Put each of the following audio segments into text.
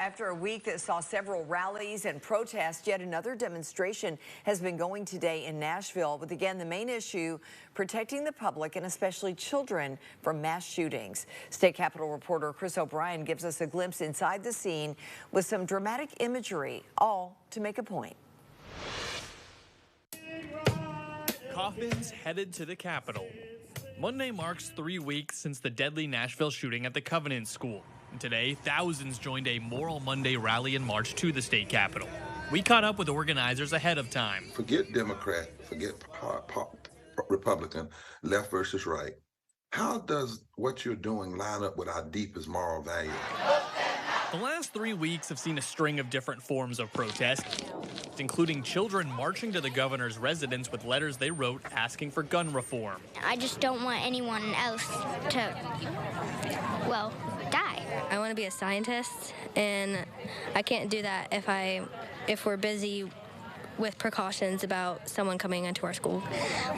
After a week that saw several rallies and protests, yet another demonstration has been going today in Nashville. With again, the main issue, protecting the public and especially children from mass shootings. State Capitol reporter Chris O'Brien gives us a glimpse inside the scene with some dramatic imagery, all to make a point. Coffins headed to the Capitol. Monday marks 3 weeks since the deadly Nashville shooting at the Covenant School. And today, thousands joined a Moral Monday rally and march to the state capitol. We caught up with organizers ahead of time. Forget Democrat, forget Republican, left versus right. How does what you're doing line up with our deepest moral values? The last 3 weeks have seen a string of different forms of protest, including children marching to the governor's residence with letters they wrote asking for gun reform. I just don't want anyone else to, well, die. I want to be a scientist, and I can't do that if we're busy with precautions about someone coming into our school.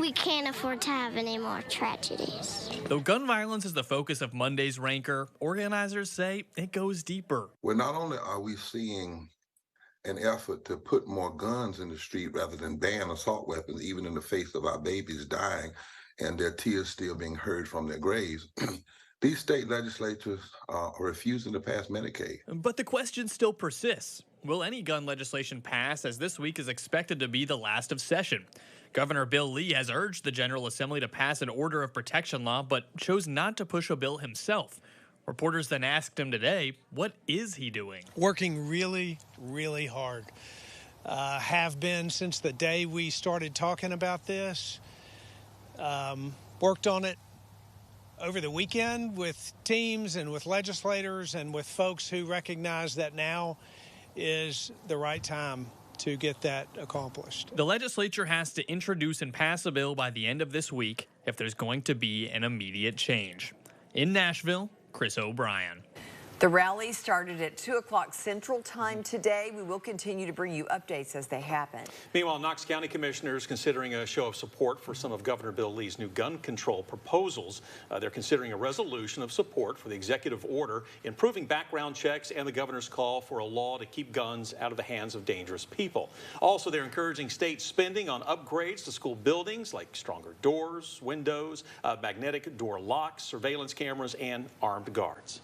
We can't afford to have any more tragedies. Though gun violence is the focus of Monday's rancor, organizers say it goes deeper. Well, not only are we seeing an effort to put more guns in the street rather than ban assault weapons, even in the face of our babies dying and their tears still being heard from their graves, these state legislatures are refusing to pass Medicaid. But the question still persists. Will any gun legislation pass, as this week is expected to be the last of session? Governor Bill Lee has urged the General Assembly to pass an order of protection law, but chose not to push a bill himself. Reporters then asked him today, what is he doing? Working really, really hard. Have been since the day we started talking about this. Worked on it over the weekend with teams and with legislators and with folks who recognize that now is the right time to get that accomplished. The legislature has to introduce and pass a bill by the end of this week if there's going to be an immediate change. In Nashville, Chris O'Brien. The rally started at 2 o'clock Central Time today. We will continue to bring you updates as they happen. Meanwhile, Knox County commissioners considering a show of support for some of Governor Bill Lee's new gun control proposals. They're considering a resolution of support for the executive order improving background checks and the governor's call for a law to keep guns out of the hands of dangerous people. Also, they're encouraging state spending on upgrades to school buildings like stronger doors, windows, magnetic door locks, surveillance cameras, and armed guards.